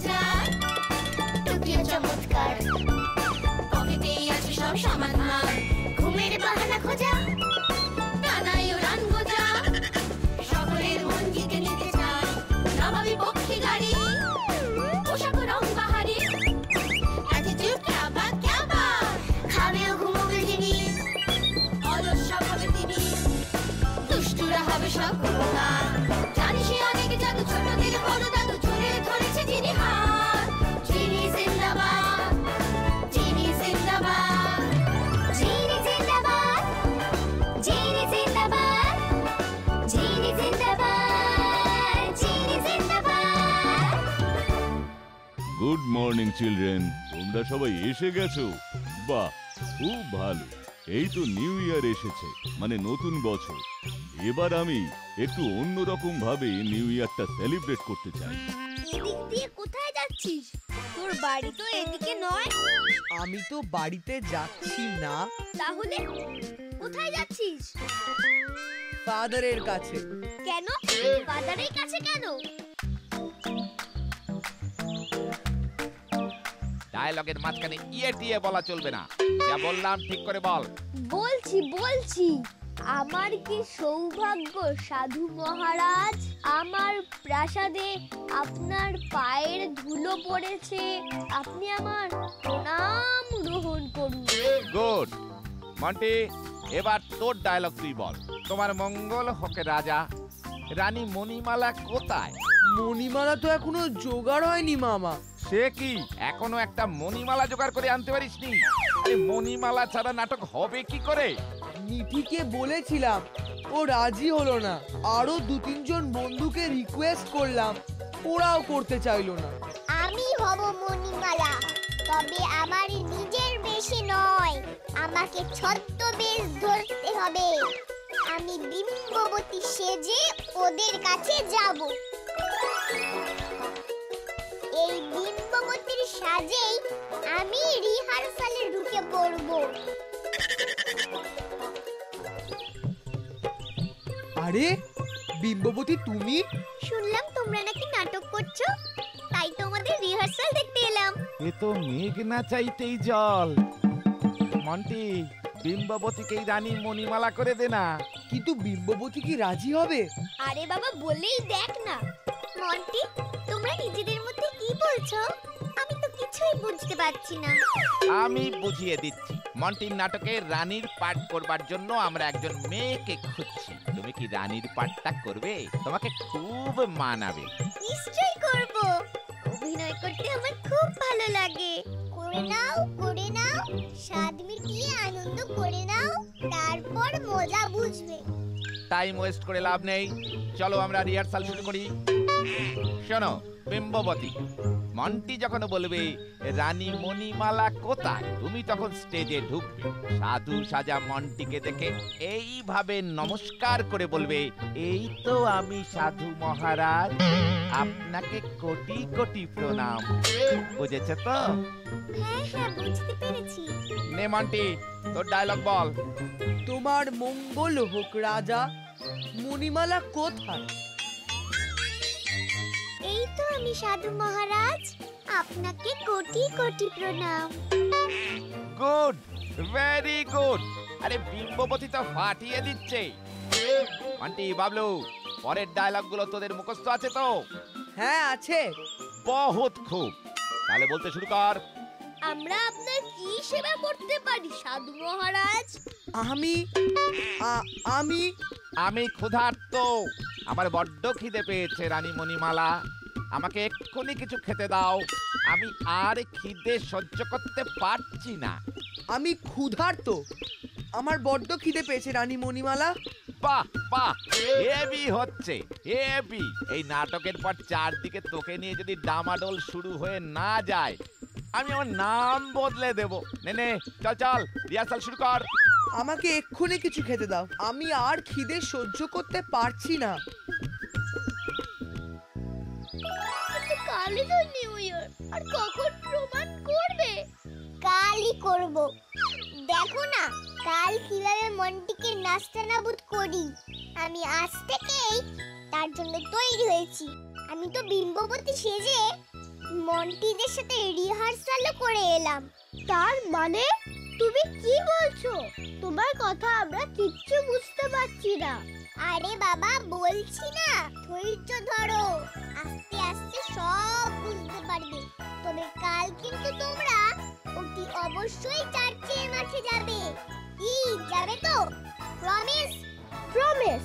যায় টুকিও চমৎকার পকেটেই আছে সব সমাধান ঘুমের বাহানা খোঁজা টানাই উড়ান গোজা সকলের মন জিতে নিতে চায় নবাবী পক্ষী গাড়ি পোশাক রং বাহারি অ্যাটিটিউড ক্যাবা খাবেও ঘুমোবে যিনি অলস স্বভাবে তিনি দুষ্টুরা হবে সব উপকার জানি সে অনেক জাদু ছোটদের বড় দাদু জোরে ধরেছে যিনি হাত যিনি জিন্দাবাদ যিনি জিন্দাবাদ যিনি জিন্দাবাদ যিনি জিন্দাবাদ যিনি জিন্দাবাদ যিনি জিন্দাবাদ। গুড মর্নিং চিলড্রেন, তোমরা সবাই এসে গেছো? বাহ, খুব ভালো। এই তো নিউ ইয়ার এসেছে, মানে নতুন বছর। এবার আমি একটু অন্যরকম ভাবে নিউ ইয়ারটা সেলিব্রেট করতে চাই। এদিক দিয়ে কোথায় যাচ্ছিস? তোর বাড়ি তো এদিকে নয়। আমি তো বাড়িতে যাচ্ছি না। তাহলে কোথায় যাচ্ছিস? ফাদারের কাছে। কেন? ফাদারের কাছে কেন? ডায়লগের মাঝখানে ইয়ে টিয়ে বলা চলবে না। যা বললাম ঠিক করে বল। বলছি আমার কি সৌভাগ্য সাধু মহারাজ, আমার প্রাসাদে আপনার পায়ের ধুলো পড়েছে, আপনি আমার প্রণাম গ্রহণ করুন। গুড মন্টি, এবার তোর ডায়লগ তুই বল। তোমার মঙ্গল হোক রাজা। রানী মণিমালা কোথায়? মণিমালা তো এখনো জোগাড় হয়নি মামা। সে কি, এখনো একটা মণিমালা জোগাড় করে আনতে পারিসনি? মণিমালা ছাড়া নাটক হবে কি করে? মিঠিকে বলেছিলাম, ও রাজি হলো না। আরো 2-3 জন বন্ধুকে রিকোয়েস্ট করলাম, ওরাও করতে চাইলো না। আমি হব মণিমালা, তবে আমার নিজের বেশে নয়, আমাকে ছদ্মবেশ ধরতে হবে। আমি বিম্ববতী সেজে ওদের কাছে যাব। এই বিম্ববতীর সাজেই আমি রিহার্সালে ঢুকে পড়ব। আরে বিম্ববতী, তুমি? শুনলাম তোমরা নাকি নাটক করছো, তাই তোমাদের রিহার্সাল দেখতে এলাম। এ তো মেঘ না চাইতেই জল। মন্টি, বিম্ববতীকেই রানী মণিমালা করে দে না। কিন্তু বিম্ববতী কি রাজি হবে? আরে বাবা, বলেই দেখ না। মন্টি, তোমরা নিজেদের মধ্যে কি বলছো? আমি তো কিছুই বুঝতে পারছি না। আমি বুঝিয়ে দিচ্ছি। মন্টির নাটকে রানীর পাঠ করবার জন্য আমরা একজন মেয়েকে খুঁজছি। তুমি কি রানীর পাঠটা করবে? তোমাকে খুব মানাবে। নিশ্চয়ই করব। অভিনয় করতে আমার খুব ভালো লাগে। করে নাও, স্বাদ মিটিয়ে আনন্দ করে নাও, তারপর মজা বুঝবে। টাইম ওয়েস্ট করে লাভ নেই, চলো আমরা রিহার্সাল শুরু করি। শোনো বিম্ববতী, মন্টি যখন বলবে রানী মণিমালা কোথায়, তুমি তখন স্টেজে ঢুকবে। সাধু সাজা মন্টিকে দেখে এইভাবে নমস্কার করে বলবে, এই তো আমি সাধু মহারাজ, আপনাকে কোটি কোটি প্রণাম। বুঝেছ তো? হ্যাঁ, বুঝতে পেরেছি। নে মন্টি, তোর ডায়লগ বল। তোমার মঙ্গল হোক রাজা, মণিমালা কোথায়? এই তো আমি সাধু মহারাজ, আপনাকে কোটি কোটি প্রণাম। Good, very good. আরে বিম্ববতী তো ফাটিয়ে দিচ্ছে। মন্টি, বাবলু, পরের ডায়লগ গুলো তোদের মুখস্থ আছে তো? হ্যাঁ আছে। বহুত খুব। তাহলে বলতে শুরু কর। আমরা আপনার কি সেবা করতে পারি সাধু মহারাজ? আমি আমি ক্ষুধার্ত, আমার বড্ড খিদে পেয়েছে রানী মণিমালা, আমাকে এক্ষুনি কিছু খেতে দাও। আমি আর খিদে সহ্য করতে পারছি না। আমি ক্ষুধার্ত, আমার বড্ড খিদে পেয়েছে রানী মণিমালা। বাহ বাহ, হেভি হচ্ছে, হেভি। এই নাটকের পর চারদিকে তোকে নিয়ে যদি ডামাডোল শুরু হয়ে না যায়, আমি আমার নাম বদলে দেব। নে চল চল, রিহার্সাল শুরু কর। আমাকে এক্ষুনি কিছু খেতে দাও, আমি আর খিদে সহ্য করতে পারছি না। কালই তো নিউ ইয়ার, আর কখন প্রমাণ করবে? কালই করব। দেখো না কাল কিভাবে মন্টিকে নাস্তানাবুদ করি। আমি আজ থেকেই তার জন্য তৈরি হয়েছি। আমি তো বিম্ববতী সেজে মন্টিদের সাথে রিহার্সালও করে এলাম। তার মানে তুমি কি বলছো? তোমার কথা আমরা কিচ্ছু বুঝতে পারছি না। আরে বাবা, বলছি না, ধৈর্য ধরো, আস্তে আস্তে সব বুঝতে পারবে। তবে কাল কিন্তু তোমরা অতি অবশ্যই চার্চের মাঠে যাবে। কি যাবে তো? প্রমিস? প্রমিস।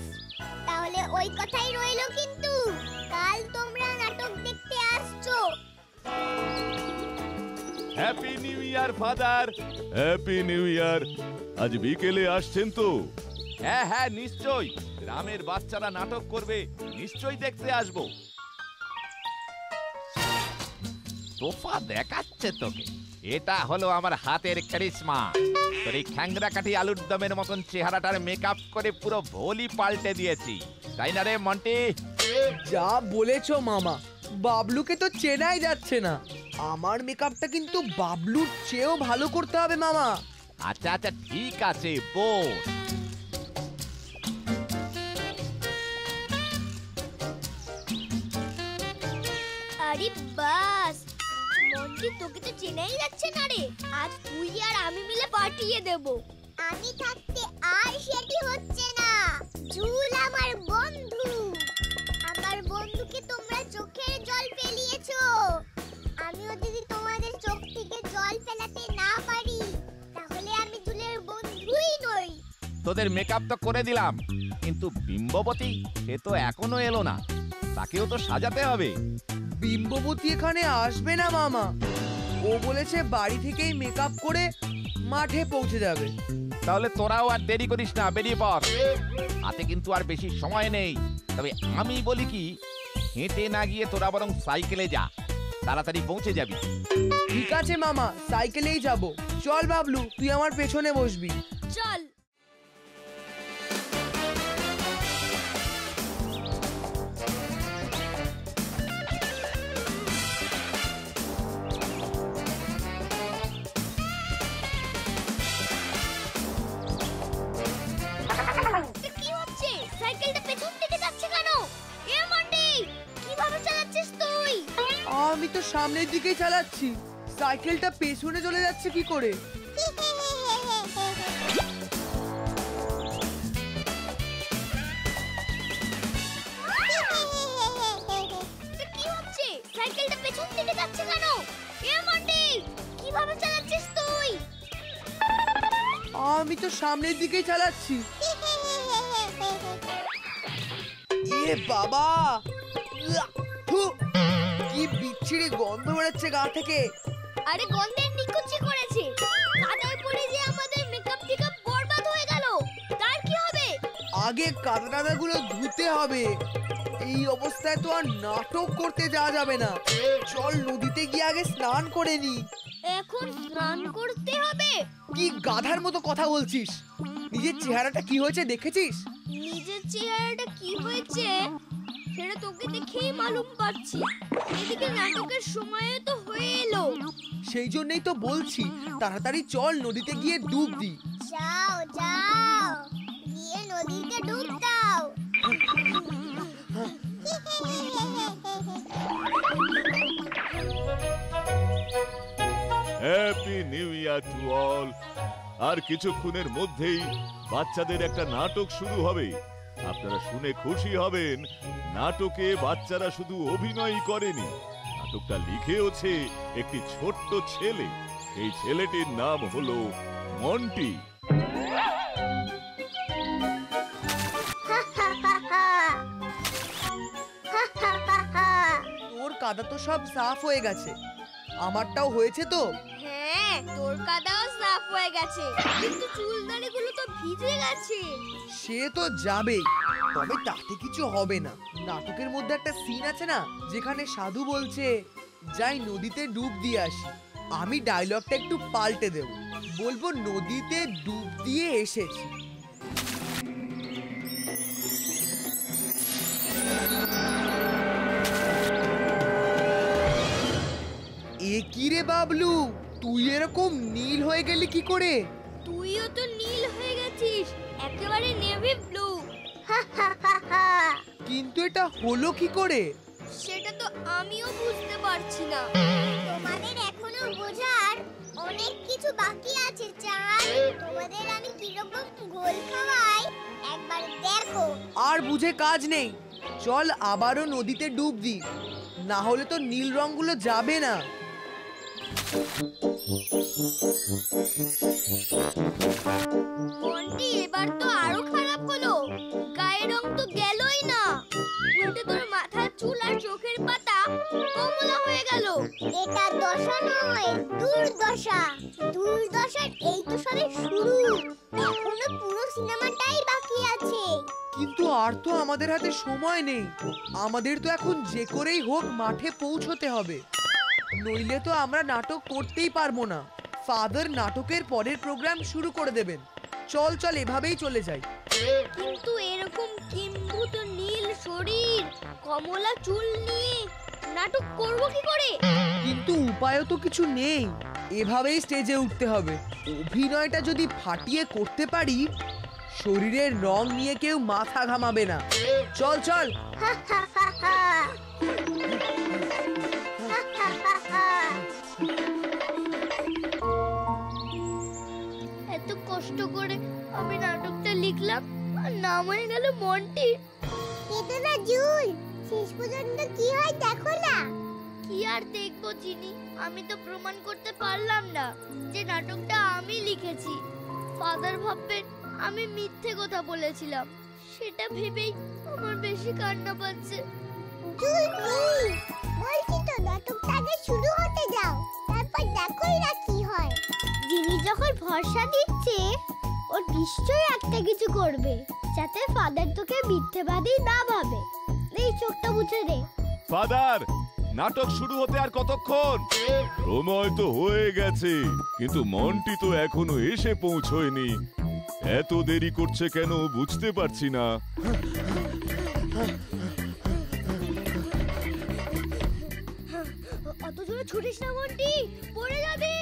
তাহলে ওই কথাই রইলো, কিন্তু কাল তোমরা নাটক দেখতে আসছো। হ্যাপি নিউ ইয়ার ফাদার, হ্যাপি নিউ ইয়ার। আজ বিকেলে আসছেন তো? হ্যাঁ হ্যাঁ, নিশ্চয়ই। গ্রামের বাচ্চারা নাটক করবে, নিশ্চয়ই দেখতে আসবো। তোফা দেখাচ্ছে তোকে, এটা হলো আমার হাতের কারিশমা। তোর এই খ্যাংরা কাঠি আলুর দমের মতন চেহারাটার মেকআপ করে পুরো ভোলি পাল্টে দিয়েছি, তাই না রে মন্টি? যা বলেছো মামা, বাবলুকে তো চেনাই যাচ্ছে না। আমার মেকআপটা কিন্তু বাবলুর চেয়েও ভালো করতে হবে মামা। আচ্ছা আচ্ছা, ঠিক আছে, বল। আরে বাস, মন্টি তোকে তো চেনাই যাচ্ছে না রে। আজ তুই আর আমি মিলে পাঠিয়ে দেব। আমি থাকতে আর সেটি হচ্ছে না। ঝুল আমার বন্ধু। আমার বন্ধুকে তোমরা চোখের জল ফেলিয়েছো। আমিও যদি তোমাদের চোখ থেকে জল ফেলাতে না পারি, তাহলে আমি ঝুলের বন্ধুই নই। তোদের মেকআপ তো করে দিলাম, কিন্তু বিম্ববতী সে তো এখনো এলো না, তাকেও তো সাজাতে হবে। বিম্ববতী এখানে আসবে না মামা। ও বলেছে বাড়ি থেকেই মেকআপ করে মাঠে পৌঁছে যাবে। তাহলে তোরাও আর দেরি করিস না, বেরিয়ে পড়। হাতে কিন্তু আর বেশি সময় নেই। তবে আমি বলি কি, হেঁটে না গিয়ে তোরা বরং সাইকেলে যা, তাড়াতাড়ি পৌঁছে যাবি। ঠিক আছে মামা, সাইকেলেই যাব। চল বাবলু, তুই আমার পেছনে বসবি। চল। কি হচ্ছে? সাইকেলটা পেছন দিকে যাচ্ছে কেন? এ মন্টি, কিভাবে চালাচ্ছিস তুই? আমি তো সামনের দিকেই চালাচ্ছি, সাইকেলটা পেছনে চলে যাচ্ছে কি করে? কি হচ্ছে? সাইকেলটা পেছন দিকে যাচ্ছে কেন? এ মন্টি, কিভাবে চালাচ্ছিস তুই? আমি তো সামনের দিকেই চালাচ্ছি। এ বাবা, উয়া, থু, কি বিচ্ছিরি গন্ধ বেরোচ্ছে গা থেকে। আরে গন্ধের নিকুচি করেছে। কাদায় পড়ে যে আমাদের মেকআপ টিকআপ বরবাদ হয়ে গেল, তার কি হবে? আগে কাদা গুলো ধুতে হবে। এই অবস্থায় তো আর নাটক করতে যাওয়া যাবে না। চল নদীতে গিয়ে আগে স্নান করে নি। এখন স্নান করতে হবে? কি গাধার মতো কথা বলছিস? নিজের চেহারাটা কি হয়েছে দেখেছিস? নিজের চেহারাটা কি হয়েছে সেটা তোকে দেখেই মালুম পাচ্ছি। এদিকে নাটকের সময় তো হয়ে এলো। সেই জন্যই তো বলছি, তাড়াতাড়ি চল নদীতে গিয়ে ডুব দি। যাও যাও, গিয়ে নদীতে ডুব দাও। Happy new year to all. আর কিছুক্ষণের মধ্যেই বাচ্চাদের একটা নাটক শুরু হবে। আপনারা শুনে খুশি হবেন, নাটকে বাচ্চারা শুধু অভিনয় করেনি, নাটকটা লিখেওছে একটি ছোট্ট ছেলে। এই ছেলেটির নাম হলো মন্টি। তোর কাদা তো সব সাফ হয়ে গেছে, আমারটাও হয়েছে তো। হ্যাঁ, তোর কাদাও সাফ হয়ে গেছে, কিন্তু চুলদাড়িগুলো তো ভিজে গেছে। সে তো যাবেই, তবে তাতে কিছু হবে না। নাটকের মধ্যে একটা সিন আছে না, যেখানে সাধু বলছে যাই নদীতে ডুব দিয়ে আসি। আমি ডায়লগটা একটু পাল্টে দেব, বলবো নদীতে ডুব দিয়ে এসেছি। এ কি রে বাবলু, তুই এরকম নীল হয়ে গেলি কি করে? তুইও তো নীল হয়ে গেছিস, একেবারে নেভি ব্লু। কিন্তু এটা হলো কি করে? সেটা তো আমিও বুঝতে পারছি পারছি না। তোমাদের এখনো বোঝার অনেক কিছু বাকি আছে চাঁদ। তোমাদের আমি কিরকম গোল খাওয়াই একবার দেখো। আর বুঝে কাজ নেই, চল আবারও নদীতে ডুব দিই, না হলে তো নীল রংগুলো যাবে না। মন্টি, এবার তো আরো খারাপ হলো, গায়ের রং তো গেলই না, উল্টে তোর মাথার চুল আর চোখের পাতা কমলা হয়ে গেল। এটা দশা নয়, দুর্দশা। দুর্দশার এই তো সবে শুরু, এখনো পুরো সিনেমাটাই বাকি আছে। কিন্তু আর তো আমাদের হাতে সময় নেই, আমাদের তো এখন যে করেই হোক মাঠে পৌঁছতে হবে, নইলে তো আমরা নাটক করতেই পারবো না। ফাদার নাটকের পরের প্রোগ্রাম শুরু করে দেবেন। চল চল এভাবেই চলে যাই। কিন্তু এরকম কিম্ভূত নীল শরীর, কমলা চুল নিয়ে নাটক করব কি করে? কিন্তু উপায়ও তো কিছু নেই, এভাবেই স্টেজে উঠতে হবে। অভিনয়টা যদি ফাটিয়ে করতে পারি, শরীরের রং নিয়ে কেউ মাথা ঘামাবে না। চল চল। এত কষ্ট করে আমি নাটকটা লিখলাম আর নাম হয়ে গেল মন্টি। এটা না জুল, শেষ পর্যন্ত কি হয় দেখো না। কি আর দেখবো চিনি, আমি তো প্রমাণ করতে পারলাম না যে নাটকটা আমি লিখেছি। ফাদার ভাববেন আমি মিথ্যে কথা বলেছিলাম, সেটা ভেবেই আমার বেশি কান্না পাচ্ছে। জুল প্লিজ, বলছি তো নাটকটা আগে শুরু হতে দাও, তারপর দেখোই না কি হয়। যিনি যখন ভরসা দিচ্ছে, ও নিশ্চয়ই একটা কিছু করবে, যাতে ফাদার তোকে মিথ্যেবাদী না ভাবে। এই চোখটা মুছে দে। ফাদার, নাটক শুরু হতে আর কতক্ষণ? সময় তো হয়ে গেছে, কিন্তু মন্টি তো এখনো এসে পৌঁছয়নি। এত দেরি করছে কেন বুঝতে পারছি না। অত জোরে ছুটিস না মন্টি, পড়ে যাবে।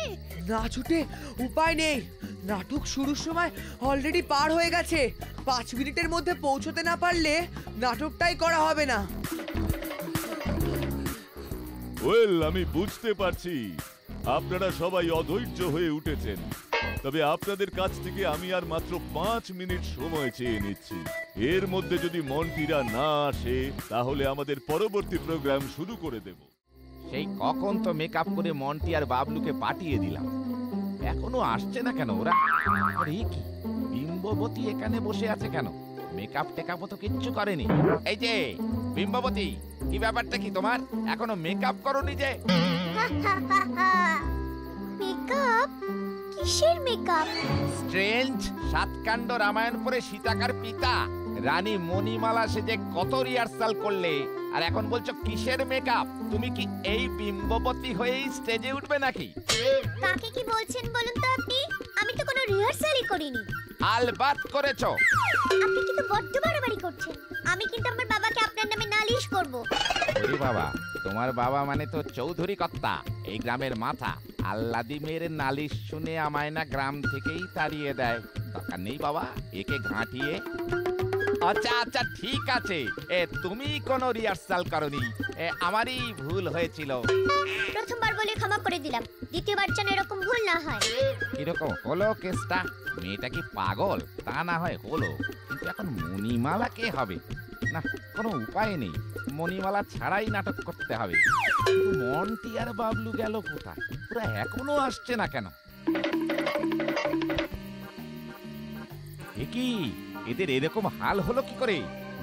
না ছুটে উপায় নেই, নাটক শুরুর সময় অলরেডি পার হয়ে গেছে। 5 মিনিটের মধ্যে পৌঁছতে না পারলে নাটকটাই করা হবে না। ওয়েল, আমি বুঝতে পারছি আপনারা সবাই অধৈর্য হয়ে উঠেছেন, তবে আপনাদের কাছ থেকে আমি আর মাত্র 5 মিনিট সময় চেয়ে নিচ্ছি। এর মধ্যে যদি মন্টিরা না আসে, তাহলে আমাদের পরবর্তী প্রোগ্রাম শুরু করে দেব। সেই কখন তো মেকআপ করে মন্টি আর বাবলুকে পাঠিয়ে দিলাম, এখনো আসছে না কেন ওরা? আরে কি বিম্ববতী এখানে বসে আছে কেন? মেকআপ টেকআপও তো কিচ্ছু করেনি। এই যে বিম্ববতী, কি ব্যাপারটা কি তোমার? এখনো মেকআপ করোনি যে? মেকআপ? কিসের মেকআপ? স্ট্রেঞ্জ সাতকাণ্ড রামায়ণ পড়ে সীতাকার পিতা রানী মণিমালা সেজে কত রিহার্সাল করলে, আর এখন বলছো কিসের মেকআপ? তুমি কি এই বিম্ববতী হয়েই স্টেজে উঠবে নাকি? কাকে কি বলছেন বলুন তো আপনি? আমি তো কোনো রিহার্সালই করিনি। আলবাত করেছো। আপনি কিন্তু বড্ড বাড়াবাড়ি করছেন। আমি কিন্তু আমার বাবাকে আপনার নামে নালিশ করব। ওরে বাবা, তোমার বাবা মানে তো চৌধুরী কর্তা, এই গ্রামের মাথা। আল্লাদি মেয়ের নালিশ শুনে আমায় না গ্রাম থেকেই তাড়িয়ে দেয়। দরকার নেই বাবা, একে ঘাঁটিয়ে। আচ্ছা আচ্ছা ঠিক আছে, তুমি কোনো রিহার্সাল করনি, আমারই ভুল হয়েছিল। প্রথমবার বলে ক্ষমা করে দিলাম, দ্বিতীয়বার যেন এরকম ভুল না হয়। কিরকম হলো কেসটা? মেয়েটা কি পাগল? তা না হয় হলো, কিন্তু এখন মণিমালা কে হবে? না, কোনো উপায় নেই, মণিমালা ছাড়াই নাটক করতে হবে। কিন্তু মন্টি আর বাবলু গেল কোথায়? ওরা এখনো আসছে না কেন? এ কি, এদের এরকম হাল হলো কি করে?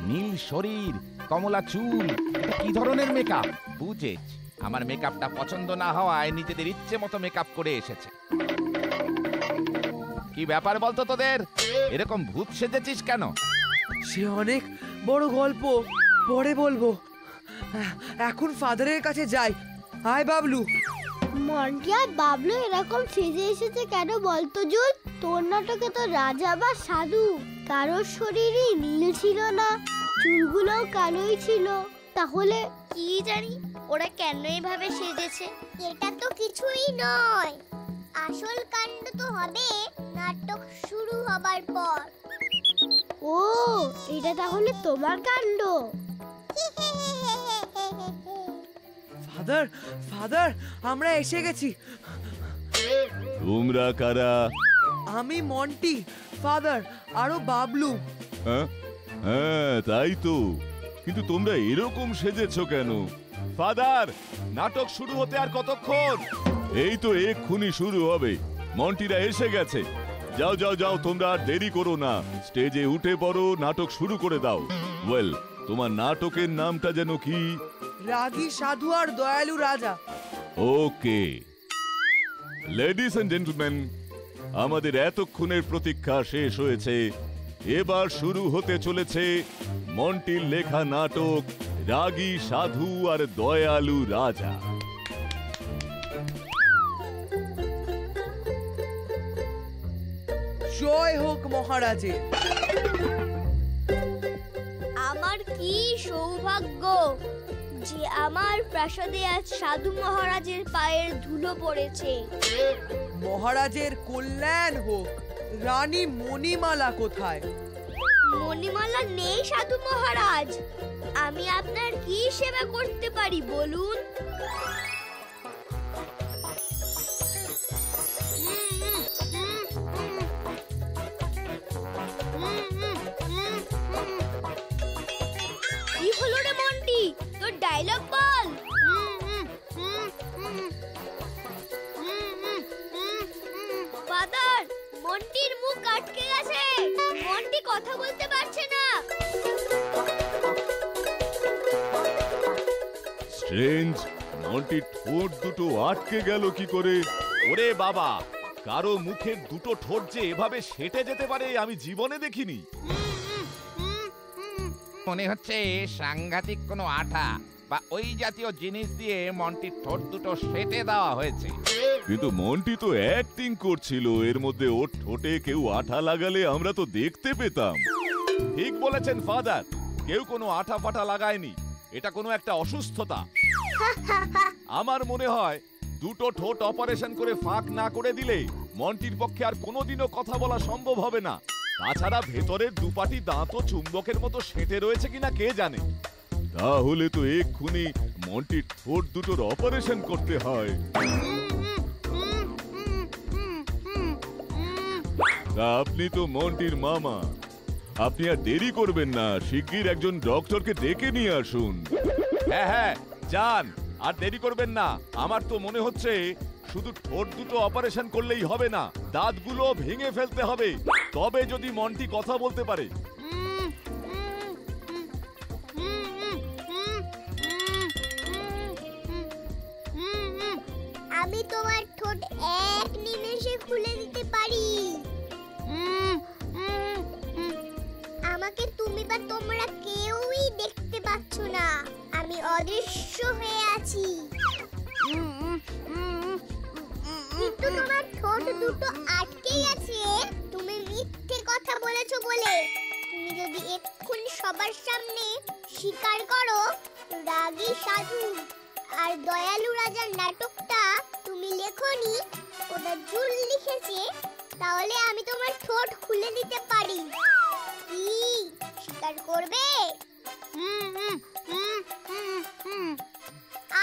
নীল শরীর, কমলা চুল, এটা কি ধরনের মেকআপ? বুঝেছি, আমার মেকআপটা পছন্দ না হওয়ায় নিজেদের ইচ্ছে মতো মেকআপ করে এসেছে। কি ব্যাপার বলতো তোদের? এরকম ভূত সেজেছিস কেন? সে অনেক বড় গল্প, পরে বলবো। এখন ফাদারের কাছে যাই। আয় বাবলু। মন্টি আর বাবলু এরকম সেজে এসেছে কেন বলতো জুল? তোর নাটকে তো রাজা বা সাধু, কারোর শরীরই নীল ছিল না, চুলগুলোও কালোই ছিল। তাহলে কি জানি ওরা কেন এভাবে সেজেছে। এটা তো কিছুই নয়, আসল কাণ্ড তো হবে নাটক শুরু হবার পর। ও, এটা তাহলে তোমার কাণ্ড। ফাদার ফাদার আমরা এসে গেছি। তোমরা কারা? আমি মন্টি ফাদার, আরো বাবলু। হ্যাঁ হ্যাঁ তাই তো, কিন্তু তোমরা এরকম সেজেছো কেন? ফাদার, নাটক শুরু হতে আর কতক্ষণ? এই তো এক্ষুনি শুরু হবে, মন্টিরা এসে গেছে। যাও যাও যাও, তোমরা আর দেরি করো না, স্টেজে উঠে পড়ো, নাটক শুরু করে দাও। ওয়েল, তোমার নাটকের নামটা যেন কি? রাগী সাধু আর দয়ালু রাজা। ওকে, লেডিস এন্ড জেন্টলম্যান, আমাদের এতক্ষণের প্রতীক্ষা শেষ হয়েছে। এবার শুরু হতে চলেছে মন্টির লেখা নাটক রাগী সাধু আর দয়ালু রাজা। জয় হোক মহারাজের। আমার কি সৌভাগ্য যে আমার প্রাসাদে আজ সাধু মহারাজের পায়ের ধুলো পড়েছে। মহারাজের কল্যাণ হোক। রানী মণিমালা কোথায়? মণিমালা নেই সাধু মহারাজ। আমি আপনার কি সেবা করতে পারি বলুন? কি হলো রে মন্টি, তোর ডায়লগ বল। ফাদার, মন্টির মুখ আটকে গেছে, মন্টি কথা বলতে পারছে না। স্ট্রেঞ্জ, মন্টির ঠোঁট দুটো আটকে গেল কি করে? ওরে বাবা, কারো মুখের দুটো ঠোঁট যে এভাবে সেটে যেতে পারে আমি জীবনে দেখিনি। মনে হচ্ছে সাংঘাতিক কোনো আঠা বা ওই জাতীয় জিনিস দিয়ে মন্টির ঠোঁট দুটো সেটে দেওয়া হয়েছে। কিন্তু মন্টি তো অ্যাক্টিং করছিল, এর মধ্যে ওর ঠোঁটে কেউ আঠা লাগালে আমরা তো দেখতে পেতাম। ঠিক বলেছেন ফাদার, কেউ কোনো আঠা ফাটা লাগায়নি, এটা কোনো একটা অসুস্থতা। আমার মনে হয় দুটো ঠোঁট অপারেশন করে ফাঁক না করে দিলে মন্টির পক্ষে আর কোনোদিনও কথা বলা সম্ভব হবে না। তাছাড়া ভেতরের দুপাটি দাঁতও চুম্বকের মতো সেঁটে রয়েছে কিনা কে জানে। তাহলে তো এক্ষুনি মন্টির ঠোঁট দুটোর অপারেশন করতে হয়। তা আপনি তো মন্টির মামা, আপনি আর দেরি করবেন না, শিগগির একজন ডক্টরকে ডেকে নিয়ে আসুন। হ্যাঁ হ্যাঁ যান, আর দেরি করবেন না। আমার তো মনে হচ্ছে শুধু ঠোঁট দুটো অপারেশন করলেই হবে না, দাঁতগুলো ভেঙে ফেলতে হবে, তবে যদি মন্টি কথা বলতে পারে। আমি তোমার ঠোঁট এক নিমেষে খুলে দিতে পারি। আমাকে তুমি বা তোমরা কেউই দেখতে পাচ্ছ না, আমি অদৃশ্য হয়ে আছি। কিন্তু তোমার ঠোঁট দুটো আটকেই আছে, তুমি মিথ্যে কথা বলেছো বলে। তুমি যদি এক্ষুনি সবার সামনে স্বীকার করো রাগী সাধু আর দয়ালু রাজার নাটকটা তুমি লেখনি, ওটা জুল লিখেছে, তাহলে আমি তোমার ঠোঁট খুলে দিতে পারি। কি স্বীকার করবে?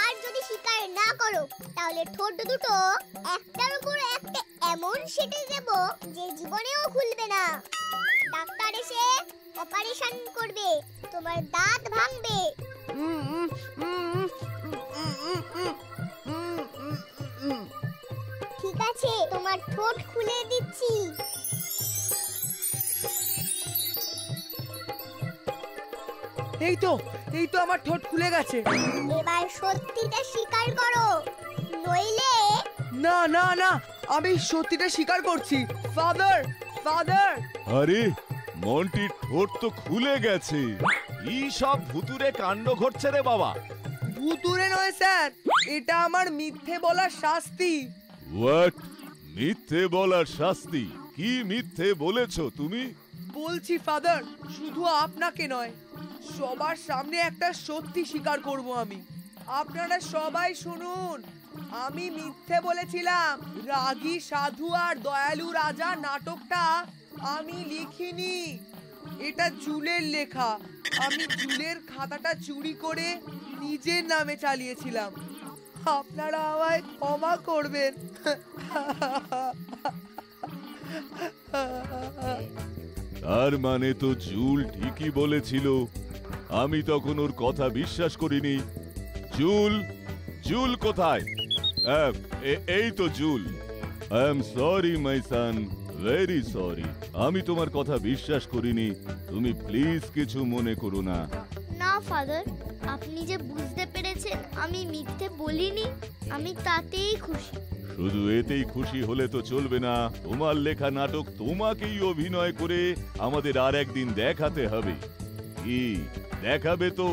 আর যদি স্বীকার না করো তাহলে ঠোঁট দুটো একটার উপর একটা এমন সেটে দেব যে জীবনেও খুলবে না। ডাক্তার এসে অপারেশন করবে, তোমার দাঁত ভাঙবে। ঠিক আছে, তোমার ঠোঁট খুলে দিচ্ছি। এই তো আমার ঠোঁট খুলে গেছে। এবার সত্যিটা স্বীকার করো, নইলে। না না না, আমি সত্যিটা স্বীকার করছি। Father father. আরে, মন্টির ঠোঁট তো খুলে গেছে। কি সব ভুতুরে কাণ্ড ঘটছে রে বাবা। ভুতুরে নয় স্যার, এটা আমার মিথ্যে বলার শাস্তি। হোয়াট? মিথ্যে বলার শাস্তি? কি মিথ্যে বলেছো তুমি? বলছি ফাদার, শুধু আপনাকে নয়, সবার সামনে একটা সত্যি স্বীকার করব আমি। আপনারা সবাই শুনুন, আমি মিথ্যে বলেছিলাম রাগী সাধু আর দয়ালু রাজা নাটকটা আমি লিখিনি। এটা জুলের লেখা। আমি জুলের খাতাটা চুরি করে নিজের নামে চালিয়েছিলাম। আপনারা আমায় ক্ষমা করবেন। তার মানে তো জুল ঠিকই বলেছিল, আমি তখন ওর কথা বিশ্বাস করিনি। জুল, জুল কোথায়? এই তো জুল। I am sorry my son, very sorry. আমি তোমার কথা বিশ্বাস করিনি, তুমি প্লিজ কিছু মনে করো না। না ফাদার, আপনি যে বুঝতে পেরেছেন আমি মিথ্যে বলিনি, আমি তাতেই খুশি। শুধু এতেই খুশি হলে তো চলবে না, তোমার লেখা নাটক তোমাকেই অভিনয় করে আমাদের আর একদিন দেখাতে হবে। কি দেখাবে তো?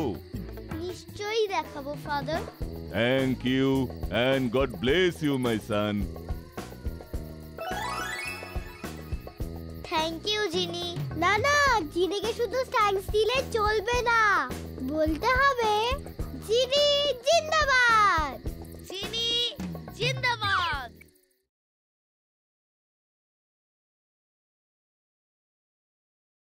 নিশ্চয়ই দেখাবো father. Thank you and god bless you my son. Thank you Genie. না না, জিনিকে শুধু থ্যাঙ্কস দিলে চলবে না, বলতে হবে জিনি জিন্দাবাদ।